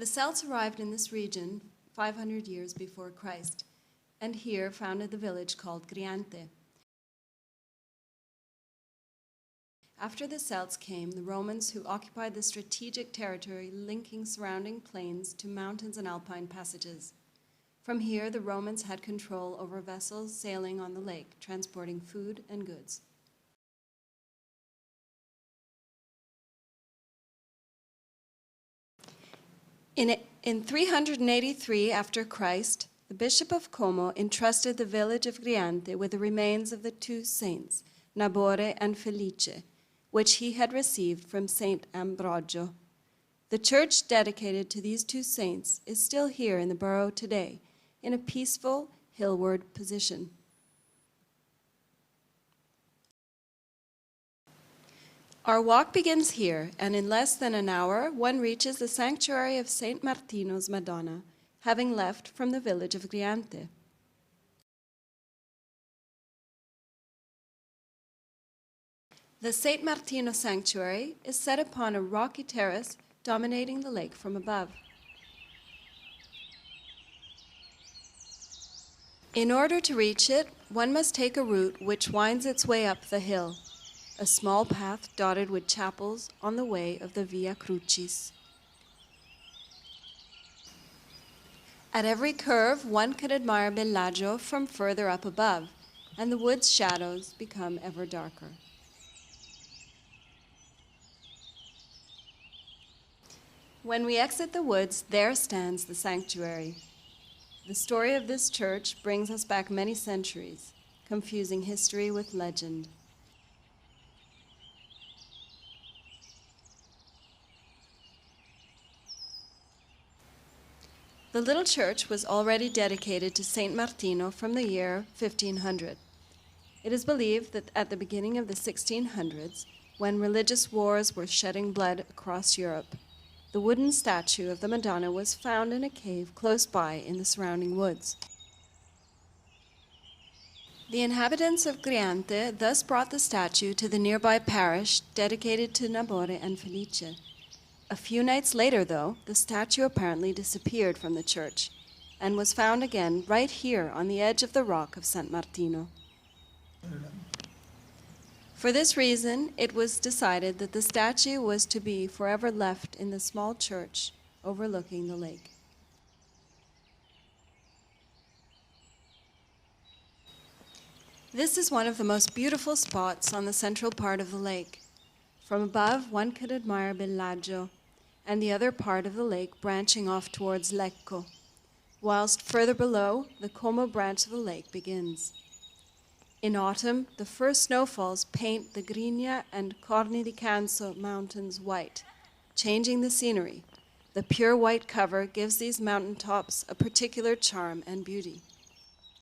The Celts arrived in this region 500 years before Christ, and here founded the village called Griante. After the Celts came the Romans, who occupied the strategic territory linking surrounding plains to mountains and alpine passages. From here, the Romans had control over vessels sailing on the lake, transporting food and goods. In 383 after Christ, the Bishop of Como entrusted the village of Griante with the remains of the two saints, Nabore and Felice, which he had received from Saint Ambrogio. The church dedicated to these two saints is still here in the borough today, in a peaceful hillward position. Our walk begins here, and in less than an hour, one reaches the sanctuary of Saint Martino's Madonna, having left from the village of Griante. The Saint Martino sanctuary is set upon a rocky terrace dominating the lake from above. In order to reach it, one must take a route which winds its way up the hill, a small path dotted with chapels on the way of the Via Crucis. At every curve, one could admire Bellagio from further up above, and the wood's shadows become ever darker. When we exit the woods, there stands the sanctuary. The story of this church brings us back many centuries, confusing history with legend. The little church was already dedicated to Saint Martino from the year 1500. It is believed that at the beginning of the 1600s, when religious wars were shedding blood across Europe, the wooden statue of the Madonna was found in a cave close by in the surrounding woods. The inhabitants of Griante thus brought the statue to the nearby parish dedicated to Nabore and Felice. A few nights later, though, the statue apparently disappeared from the church and was found again right here on the edge of the rock of San Martino. For this reason, it was decided that the statue was to be forever left in the small church overlooking the lake. This is one of the most beautiful spots on the central part of the lake. From above, one could admire Bellagio and the other part of the lake branching off towards Lecco, whilst further below, the Como branch of the lake begins. In autumn, the first snowfalls paint the Grigna and Corni di Canso mountains white, changing the scenery. The pure white cover gives these mountain tops a particular charm and beauty.